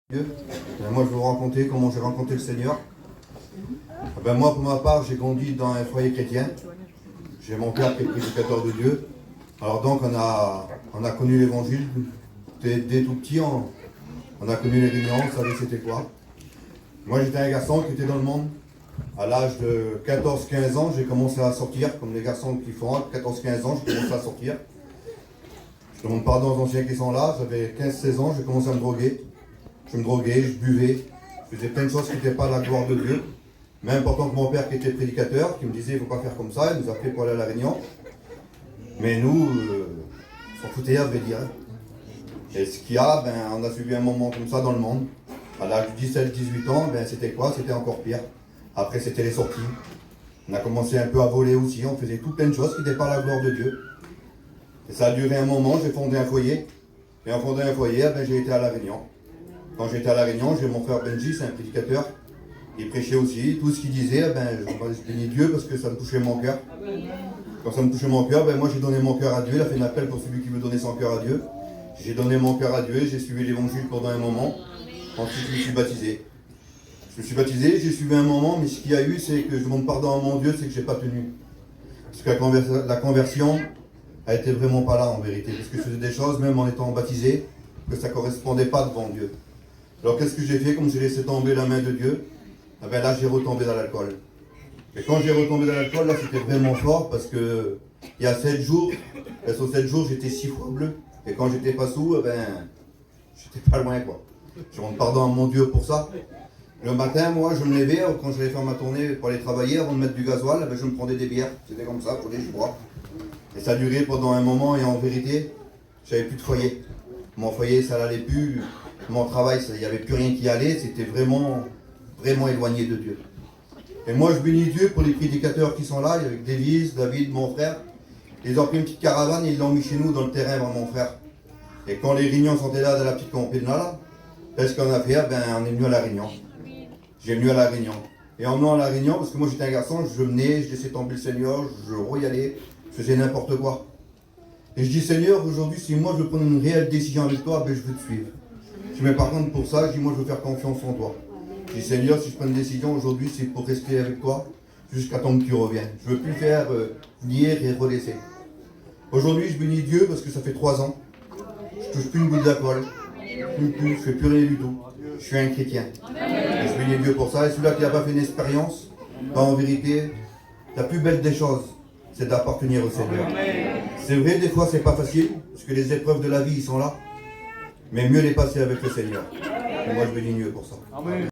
Moi, je vais vous raconter comment j'ai rencontré le Seigneur. Moi, pour ma part, j'ai grandi dans un foyer chrétien. J'ai mon père qui est prédicateur de Dieu. Alors donc, on a connu l'évangile. Dès tout petit, on a connu les réunions, on savait c'était quoi. Moi, j'étais un garçon qui était dans le monde. À l'âge de 14-15 ans, j'ai commencé à sortir, comme les garçons qui font 14-15 ans, j'ai commencé à sortir. Je demande pardon aux anciens qui sont là, j'avais 15-16 ans, j'ai commencé à me droguer. Je me droguais, je buvais, je faisais plein de choses qui n'étaient pas la gloire de Dieu. Mais important que mon père qui était prédicateur, qui me disait il ne faut pas faire comme ça, il nous appelait pour aller à la réunion. Mais nous, on s'en foutait à vrai dire. Et ce qu'il y a, on a suivi un moment comme ça dans le monde. À l'âge de 17-18 ans, c'était quoi? C'était encore pire. Après, c'était les sorties. On a commencé un peu à voler aussi, on faisait tout plein de choses qui n'étaient pas la gloire de Dieu. Et ça a duré un moment, j'ai fondé un foyer. Et en fondant un foyer, j'ai été à la réunion. Quand j'étais à la réunion, j'ai mon frère Benji, c'est un prédicateur. Il prêchait aussi. Tout ce qu'il disait, je bénis Dieu parce que ça me touchait mon cœur. Quand ça me touchait mon cœur, moi j'ai donné mon cœur à Dieu. Il a fait un appel pour celui qui veut donner son cœur à Dieu. J'ai donné mon cœur à Dieu, j'ai suivi l'évangile pendant un moment. Ensuite, je me suis baptisé. Je me suis baptisé, j'ai suivi un moment, mais ce qu'il y a eu, c'est que je demande pardon à mon Dieu, c'est que je n'ai pas tenu. Parce que la conversion a été vraiment pas là en vérité. Parce que je faisais des choses, même en étant baptisé, que ça ne correspondait pas devant Dieu. Alors qu'est-ce que j'ai fait? Comme j'ai laissé tomber la main de Dieu, là j'ai retombé dans l'alcool. Et quand j'ai retombé dans l'alcool, là c'était vraiment fort parce que il y a 7 jours, sur 7 jours j'étais 6 fois bleu. Et quand j'étais pas sous, j'étais pas loin quoi. Je demande pardon à mon Dieu pour ça. Le matin, moi je me levais, quand j'allais faire ma tournée pour aller travailler, avant de mettre du gasoil, je me prenais des bières. C'était comme ça, je bois. Et ça a duré pendant un moment et en vérité, j'avais plus de foyer. Mon foyer ça n'allait plus. Mon travail, il n'y avait plus rien qui allait, c'était vraiment éloigné de Dieu. Et moi, je bénis Dieu pour les prédicateurs qui sont là, avec David, mon frère. Ils ont pris une petite caravane et ils l'ont mis chez nous dans le terrain, mon frère. Et quand les réunions sont là, dans la petite campagne là, qu'est-ce qu'on a fait? On est venu à la réunion. J'ai venu à la réunion. Et en venant à la réunion, parce que moi j'étais un garçon, je venais, je laissais tomber le Seigneur, je royalais, je faisais n'importe quoi. Et je dis, Seigneur, aujourd'hui, si moi je veux prendre une réelle décision avec toi, je veux te suivre. Mais par contre, pour ça, je dis, moi, je veux faire confiance en toi. Je dis, Seigneur, si je prends une décision aujourd'hui, c'est pour rester avec toi jusqu'à temps que tu reviennes. Je ne veux plus faire venir et relaisser. Aujourd'hui, je bénis Dieu parce que ça fait 3 ans. Je touche plus une goutte d'alcool. Je ne fais plus rien du tout. Je suis un chrétien. Et je bénis Dieu pour ça. Et celui-là qui n'a pas fait une expérience, en vérité, la plus belle des choses, c'est d'appartenir au Seigneur. C'est vrai, des fois, c'est pas facile, parce que les épreuves de la vie, ils sont là. Mais mieux les passer avec le Seigneur. Et moi, je bénis Dieu pour ça. Amen.